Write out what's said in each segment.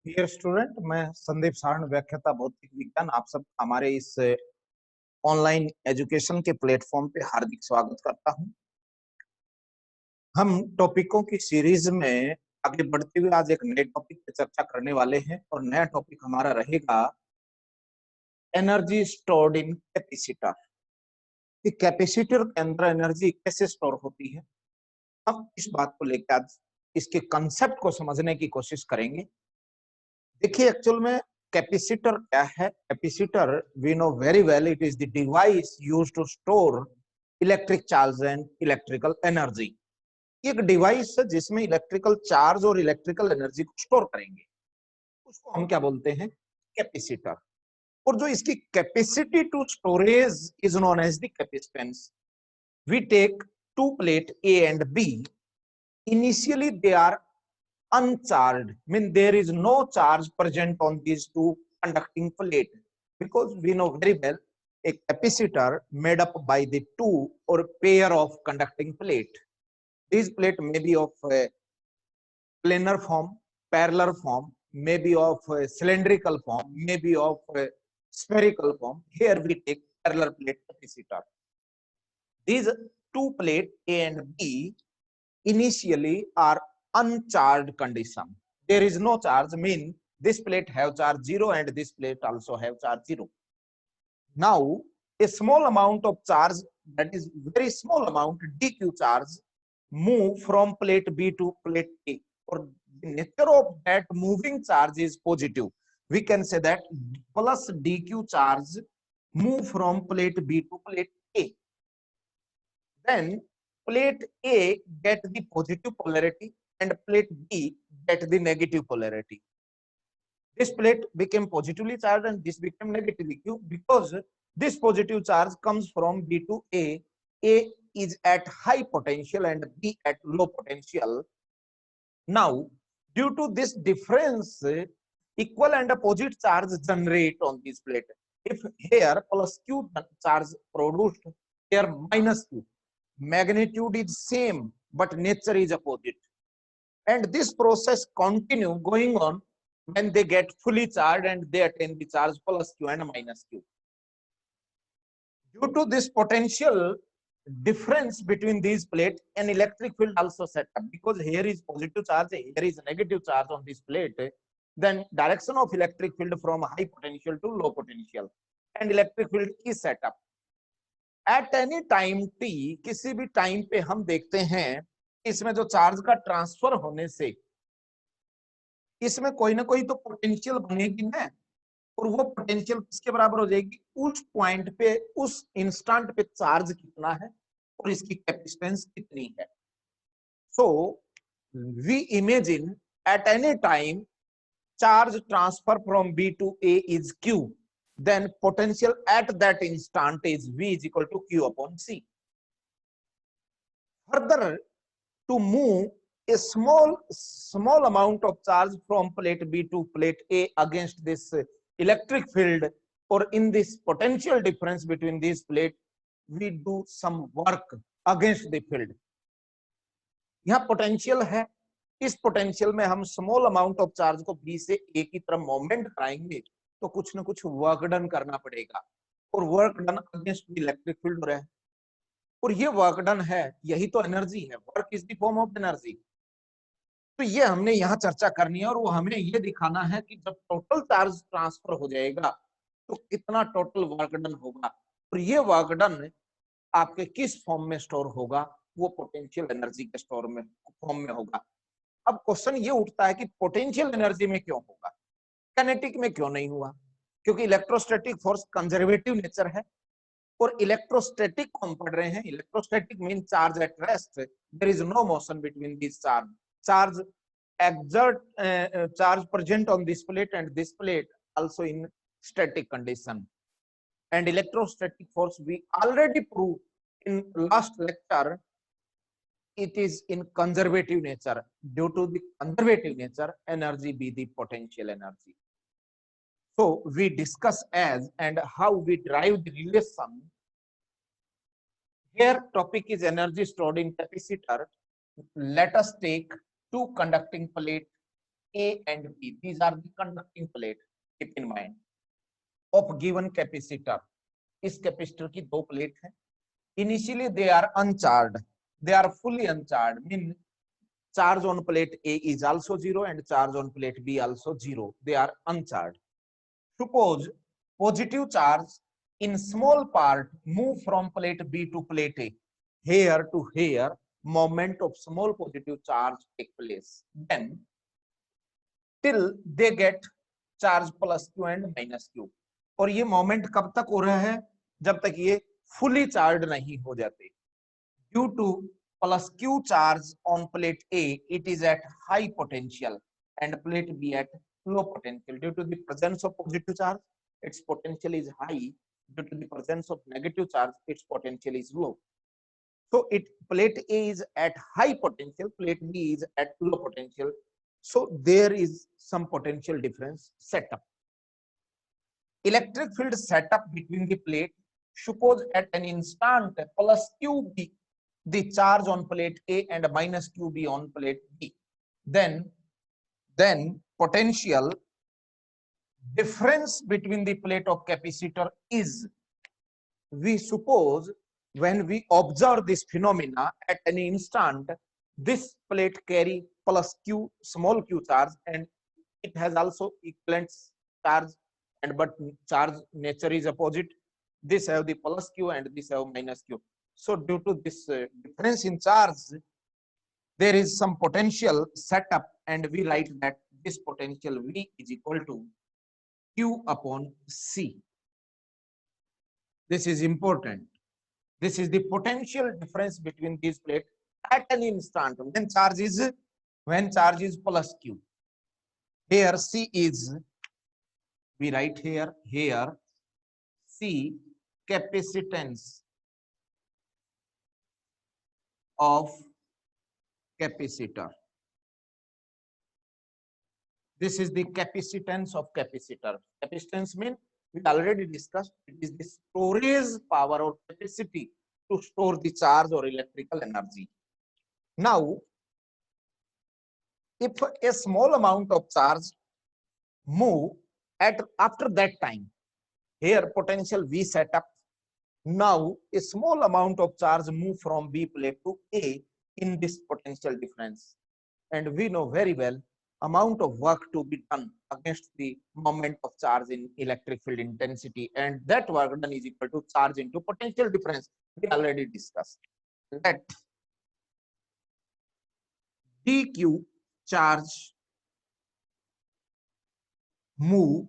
Dear student, मैं संदीप सारण, व्याख्याता भौतिक विज्ञान, आप सब हमारे इस ऑनलाइन एजुकेशन के प्लेटफॉर्म पे हार्दिक स्वागत करता हूं। हम टॉपिकों की सीरीज में आगे बढ़ते हुए आज एक नए टॉपिक पे चर्चा करने वाले हैं और नया टॉपिक हमारा रहेगा एनर्जी स्टोर्ड इन कैपेसिटर। कि कैपेसिटर के अंदर एनर्जी कैसे स्टोर होती है, हम इस बात को लेकर आज इसके कंसेप्ट को समझने की कोशिश करेंगे। देखिए, एक्चुअल में कैपेसिटर क्या है? Capacitor, we know very well, it is the device used to store electric charge and electrical energy. एक डिवाइस है जिसमें इलेक्ट्रिकल चार्ज और इलेक्ट्रिकल एनर्जी को स्टोर करेंगे, उसको हम क्या बोलते हैं? कैपेसिटर। और जो इसकी capacity to storage is known as the capacitance. We take two plate A and B, initially they are uncharged, mean there is no charge present on these two conducting plate, because we know very well a capacitor made up by the two or pair of conducting plate. These plate may be of a planar form, parallel form, may be of a cylindrical form, may be of a spherical form. Here we take parallel plate capacitor. These two plate A and B initially are uncharged condition. There is no charge, mean this plate have charge 0 and this plate also have charge 0. Now a small amount of charge, that is very small amount, dq charge, move from plate B to plate A, or the nature of that moving charge is positive. We can say that plus dq charge move from plate B to plate A. Then plate A get the positive polarity and plate B get the negative polarity. This plate became positively charged and this became negatively Q, because this positive charge comes from B to A. A is at high potential and B at low potential. Now, due to this difference, equal and opposite charge generate on this plate. If here plus Q charge produced, here minus Q. Magnitude is same, but nature is opposite. And this process continue going on when they get fully charged and they attain the charge plus Q and minus Q. Due to this potential difference between these plates, an electric field also set up, because here is positive charge, here is negative charge on this plate. Then direction of electric field from high potential to low potential, and electric field is set up. Eight any time T, किसी भी time पे हम देखते हैं इसमें जो charge का transfer होने से इसमें कोई ना कोई तो पोटेंशियल बनेगी ना, और वो पोटेंशियल किसके बराबर हो जाएगी? उस पॉइंट पे, उस इंस्टेंट पे चार्ज कितना है और इसकी कैपेसिटेंस कितनी है। So we imagine at any time charge transfer from B to A is Q, then potential at that instant is V is equal to Q upon C. Further, to move a small amount of charge from plate B to plate A against this electric field, or in this potential difference between these plates, we do some work against the field. यहाँ potential है, इस potential में हम small amount of charge को B से ए की तरफ movement कराएंगे तो कुछ ना कुछ वर्क डन करना पड़ेगा, और work done against electric field हो रहा है, और ये वर्क डन है, यही तो एनर्जी है। Work is the form of energy. तो ये हमने यहाँ चर्चा करनी है, और वो हमें ये दिखाना है कि जब टोटल चार्ज ट्रांसफर हो जाएगा तो कितना टोटल वर्क डन होगा, और ये वर्क डन आपके किस फॉर्म में स्टोर होगा? वो पोटेंशियल एनर्जी के स्टोर में फॉर्म में होगा। अब क्वेश्चन ये उठता है कि पोटेंशियल एनर्जी में क्यों होगा, काइनेटिक में क्यों नहीं हुआ? क्योंकि इलेक्ट्रोस्टैटिक फोर्स कंजर्वेटिव नेचर है, और इलेक्ट्रोस्टैटिक को हम पढ़ रहे हैं। Electrostatic mean charge at rest, there is no motion between this charge. Charge exert charge present on this plate and this plate also in static condition. And electrostatic force we already proved in last lecture, it is in conservative nature. Due to the conservative nature, energy be the potential energy. So we discuss as and how we derive the relation. Here topic is energy stored in capacitor. Let us take two conducting plate A and B. These are the conducting plate. Keep in mind. Of given capacitor. इस capacitor की दो plate है. Initially they are uncharged. They are fully uncharged. Mean charge on plate A is also 0 and charge on plate B also 0. They are uncharged. Suppose positive charge in small part move from plate B to plate A. Here to here, moment of small positive charge take place. Then till they get charge plus Q and minus Q. और ये moment कब तक हो रहा है? जब तक ये फुली चार्ज नहीं हो जाते. Due to plus Q charge on plate A, it is at high potential and plate B at low potential. Due to the presence of positive charge, its potential is high. Due to the presence of negative charge, its potential is low. So plate A is at high potential, plate B is at low potential. So there is some potential difference set up. Electric field set up between the plate. Suppose at an instant plus QB, the charge on plate A and minus QB on plate B. Then potential difference between the plate of capacitor is, we suppose when we observe this phenomena at any instant, this plate carry plus Q, small q charge, and it has also equivalent charge, and but charge nature is opposite. This have the plus Q and this have minus Q. So due to this difference in charge, there is some potential set up, and we write that this potential V is equal to Q upon C. This is important. This is the potential difference between these plates at an instant when charge is plus Q. Here C is, we write here C, capacitance of capacitor. This is the capacitance of capacitor. Capacitance means, we already discussed, it is the storage power or capacity to store the charge or electrical energy. Now, if a small amount of charge move after that time, here potential V set up. Now a small amount of charge move from B plate to A in this potential difference, and we know very well amount of work to be done against the moment of charge in electric field intensity, and that work done is equal to charge into potential difference. We already discussed. Let dq charge move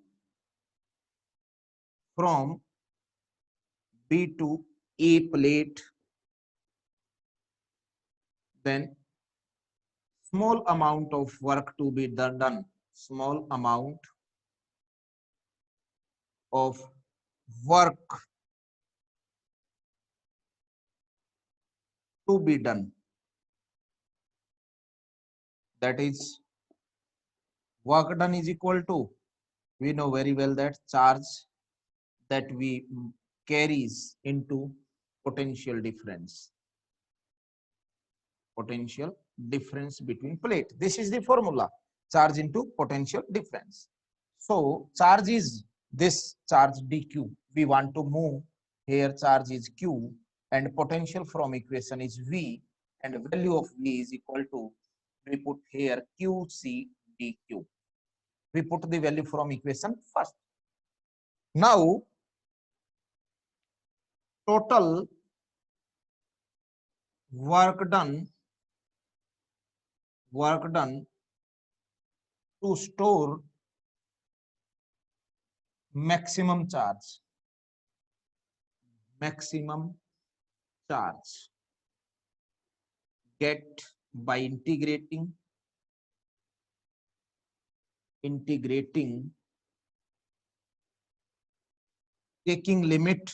from B to A plate, then small amount of work to be done, small amount of work to be done, that is work done is equal to, we know very well that charge that we carries into potential difference between plate. This is the formula, charge into potential difference. So charge is this charge dq, we want to move here, charge is q and potential from equation is V, and value of V is equal to, we put here qc dq. We put the value from equation first. Now total work done to store maximum charge get by integrating taking limit.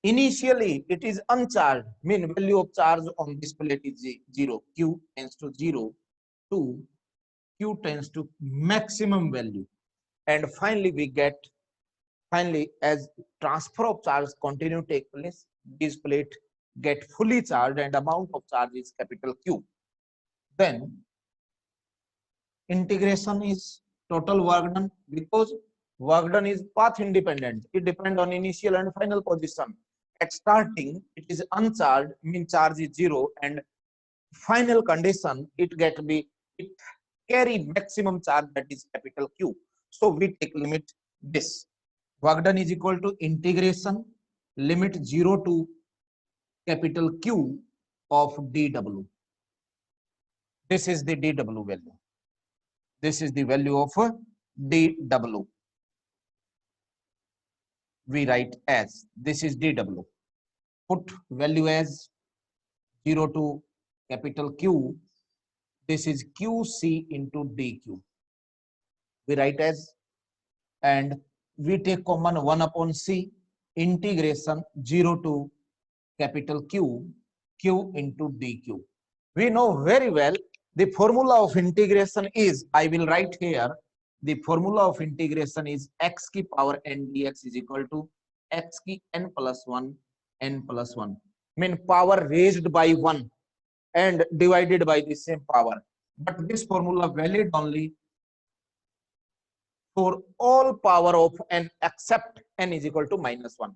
Initially it is uncharged, mean value of charge on this plate is 0, q tends to 0 to q tends to maximum value, and finally as transfer of charge continue take place, this plate get fully charged and amount of charge is capital Q. then integration is total work done, because work done is path independent. It depends on initial and final position. At starting, it is uncharged, mean charge is 0, and final condition it carry maximum charge, that is capital Q. So we take limit this. Work done is equal to integration limit 0 to capital Q of dW. This is the dW value. This is the value of dW. We write as, this is dW. Put value as 0 to capital Q. This is QC into dQ. We write as, and we take common 1 upon C, integration 0 to capital Q, Q into dQ. We know very well the formula of integration is, I will write here, the formula of integration is x की power n dx is equal to x की n plus 1 n plus 1. Mean power raised by 1 and divided by the same power. But this formula valid only for all power of n except n is equal to -1.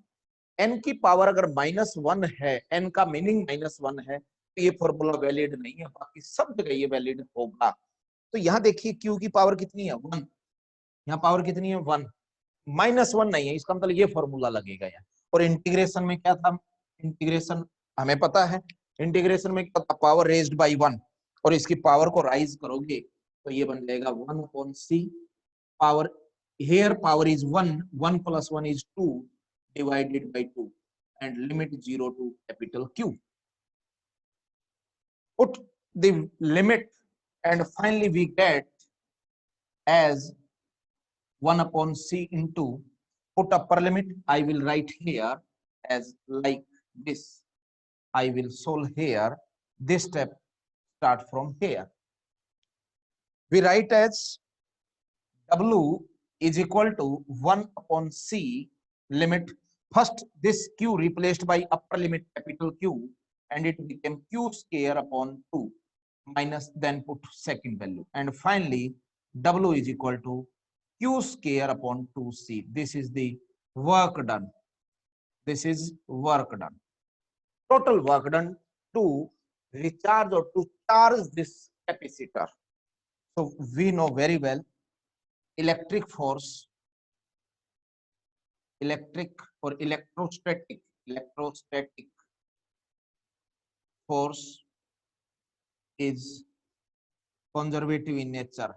n की power अगर -1 है, n का meaning -1 है, तो ये formula valid नहीं है, बाकी सब जगह ये वैलिड होगा। तो यहाँ देखिए q की पावर कितनी है 1, यहाँ पावर कितनी है 1, -1 नहीं है, इसका मतलब ये फॉर्मूला लगेगा यहाँ। और इंटीग्रेशन में क्या था, इंटीग्रेशन हमें पता है, इंटीग्रेशन में क्या था, पावर रेज्ड बाय 1, और इसकी पावर को राइज करोगे तो ये बन जाएगा 1 upon c, power here power is 1, 1 plus 1 is 2 divided by 2, and limit 0 to capital Q. Put the limit and finally we get as 1 upon c into, put upper limit, I will write here as like this. I will solve here. This step start from here. We write as W is equal to 1 upon c limit. First this Q replaced by upper limit capital Q, and it became Q square upon 2 minus, then put second value, and finally W is equal to Q square upon 2c. This is the work done. This is work done. Total work done to recharge or to charge this capacitor. So we know very well electric force, electric or electrostatic force is conservative in nature.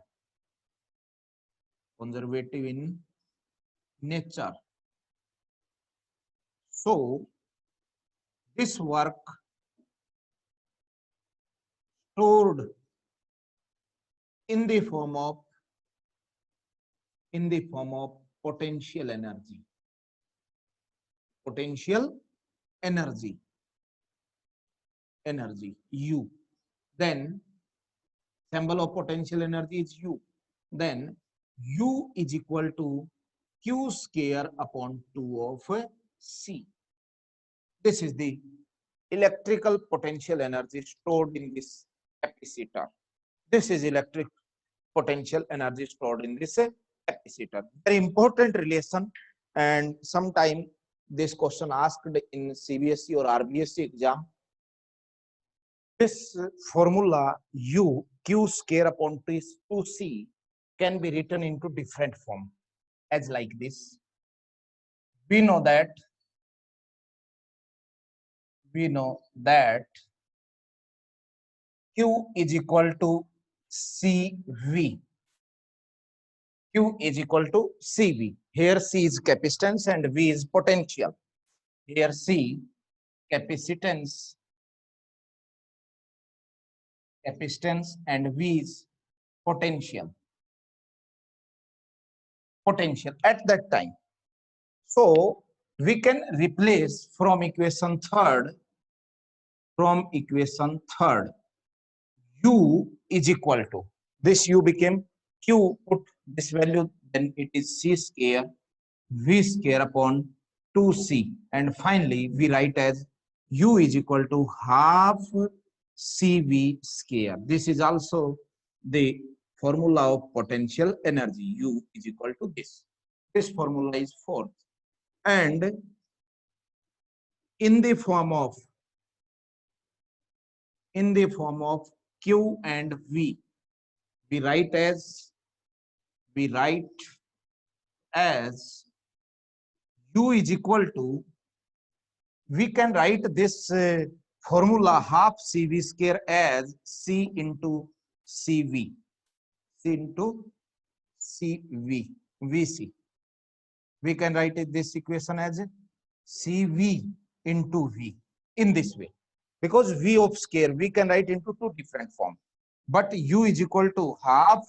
Conservative in nature. So this work stored in the form of potential energy. Potential energy U. Then symbol of potential energy is U. Then U is equal to Q square upon 2 of C. This is the electrical potential energy stored in this capacitor. This is electric potential energy stored in this capacitor. Very important relation, and sometime this question asked in CBSE or RBSE exam. This formula U Q square upon 2C can be written into different form as like this. We know that Q is equal to CV. Q is equal to CV. Here C is capacitance and V is potential. Here C capacitance and V is potential at that time. So we can replace from equation third, U is equal to, this U became Q, put this value, then it is C square V square upon 2C, and finally we write as U is equal to half CV square. This is also the formula of potential energy. U is equal to this. This formula is fourth. And in the form of Q and V, we write as U is equal to, we can write this formula half CV square as C into CV, C into CV, VC. We can write this equation as CV into V in this way, because V of square we can write into two different forms, but U is equal to half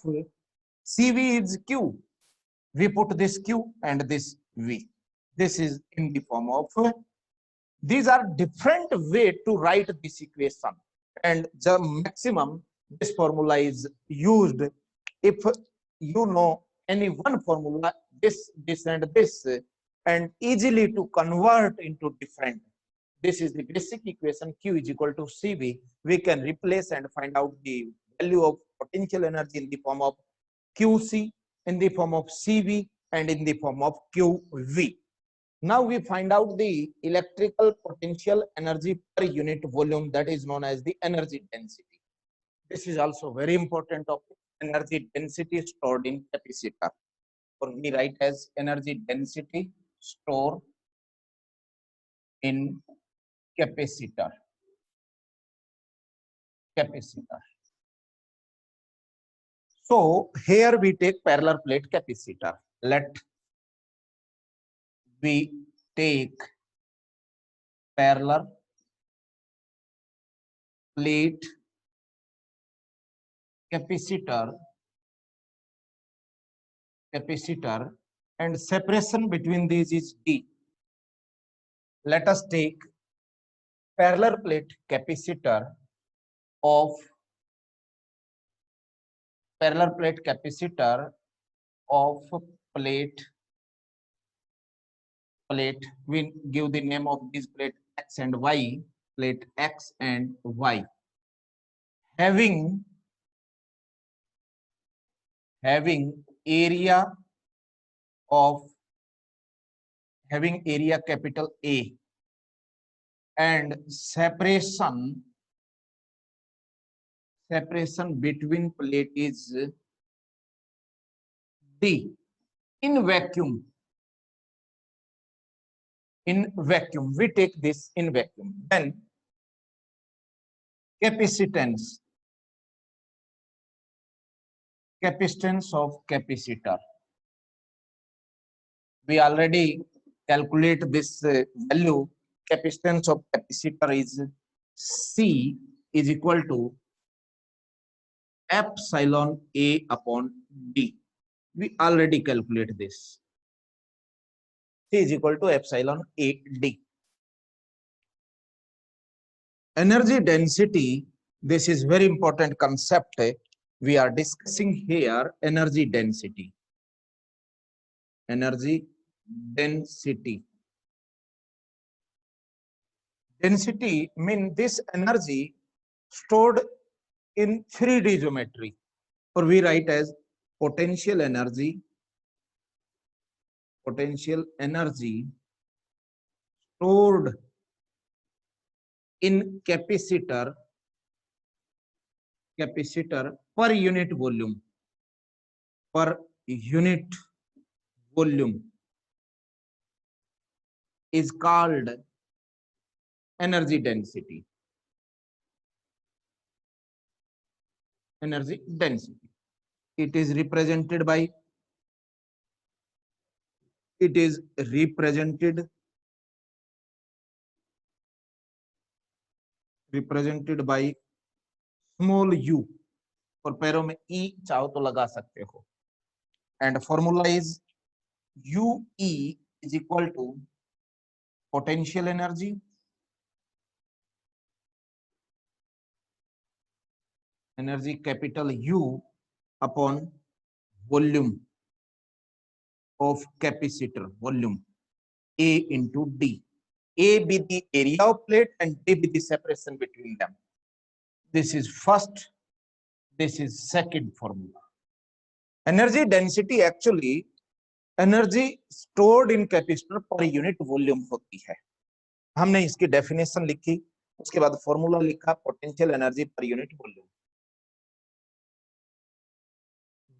CV is Q. We put this Q and this V. This is in the form of, these are different way to write this equation, and the maximum this formula is used if you know any one formula, this and this, and easily to convert into different. This is the basic equation. Q is equal to CV. We can replace and find out the value of potential energy in the form of QC, in the form of CV, and in the form of QV. Now we find out the electrical potential energy per unit volume, that is known as the energy density. This is also very important topic. Energy density stored in capacitor, or we write as energy density stored in capacitor. So here we take parallel plate capacitor. Let we take parallel plate capacitor, and separation between these is D. Let us take parallel plate capacitor of plate we give the name of this plate X and Y, plate X and Y, having area capital A, and separation between plate is D. In vacuum, we take this in vacuum. Then capacitance of capacitor, we already calculate this value. Capacitance of capacitor is C is equal to epsilon A upon D. We already calculate this. C is equal to epsilon A D. Energy density, this is very important concept. We are discussing here energy density. Energy density. Density means this energy stored in 3D geometry, or we write as potential energy stored in capacitor per unit volume is called energy density. It is represented by small u, और पैरों में E चाहो तो लगा सकते हो, and formula is UE is equal to potential energy capital U upon volume of capacitor, volume A into D. A be the area of plate and D be the separation between them. This is first, this is second formula. Energy density actually energy stored in capacitor per unit volume होती है। हमने इसकी definition लिखी, उसके बाद formula लिखा potential energy per unit volume.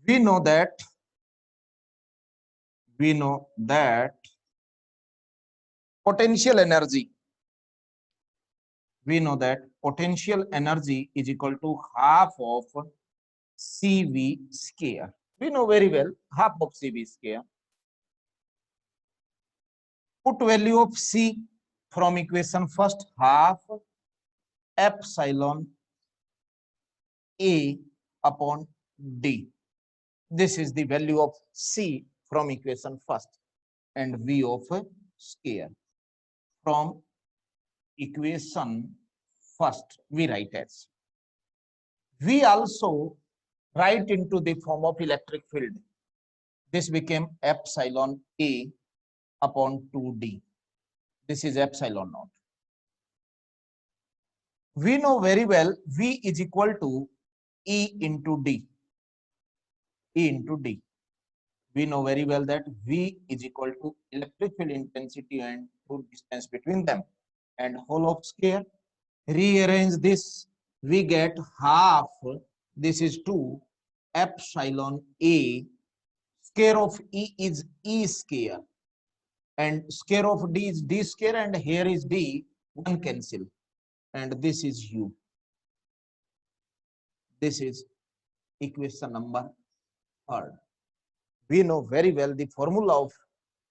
we know that potential energy is equal to half of CV square. We know very well half of CV square. Put value of C from equation first, half epsilon A upon D. This is the value of C from equation first, and V of square from equation first we write as. We also write into the form of electric field. This became epsilon A upon 2D. This is epsilon naught. We know very well V is equal to E into D. E into D. We know very well that V is equal to electric field intensity and total distance between them, and whole of square. Rearrange this, we get half, this is 2 epsilon A, square of E is E square, and square of D is D square, and here is D, one cancel, and this is U. This is equation number 3rd. We know very well the formula of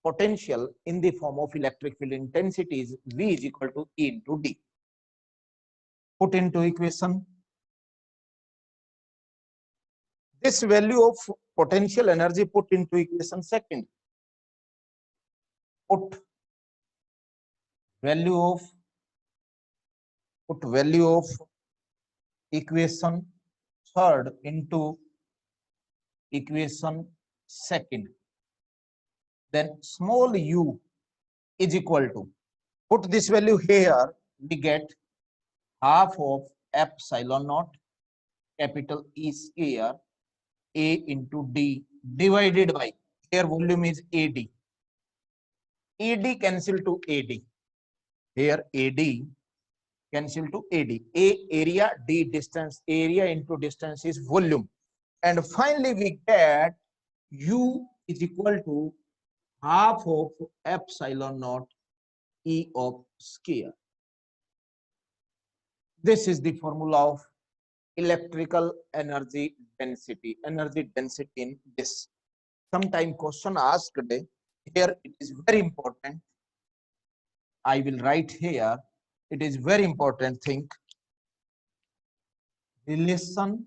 potential in the form of electric field intensity is V is equal to E into D. Put into equation. This value of potential energy put into equation second. Put value of equation 3rd into equation second. Then small u is equal to, put this value here, we get half of epsilon naught capital E square A into D divided by, here volume is AD. AD cancel to AD. Here AD cancel to AD. A area, D distance, area into distance is volume. And finally we get U is equal to half of epsilon naught E of square. This is the formula of electrical energy density. Energy density in this. Sometime question asked today. Here it is very important. I will write here. It is very important thing. Relation.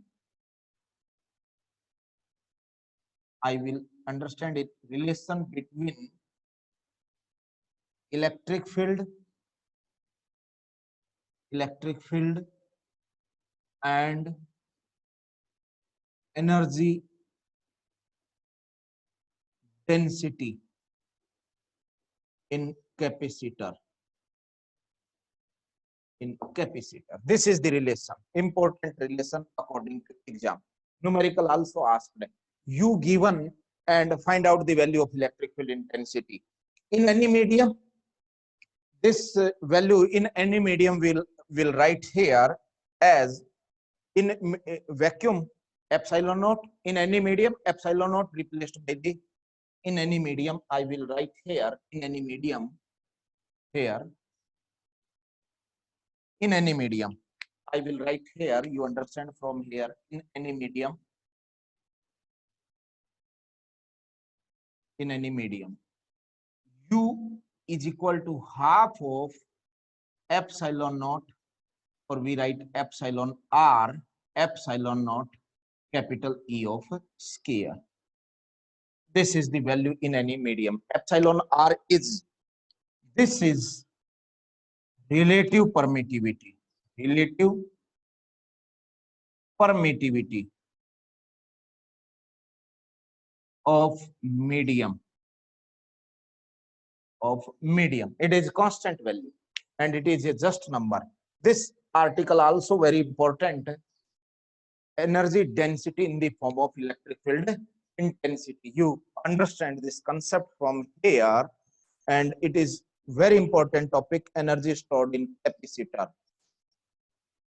I will understand it. Relation between electric field and energy density in capacitor. This is the relation, important relation according to exam. Numerical also asked. You given and find out the value of electric field intensity in any medium. This value in any medium will write here as in vacuum epsilon naught, in any medium epsilon naught replaced by the, in any medium I will write here, in any medium, here in any medium I will write here, you understand from here, in any medium, U is equal to half of epsilon naught, or we write epsilon R, epsilon naught capital E of square. This is the value in any medium. Epsilon R is, this is relative permittivity. Relative permittivity of medium. It is constant value and it is a just number. This article also very important, energy density in the form of electric field intensity. You understand this concept from here, and it is very important topic, energy stored in capacitor.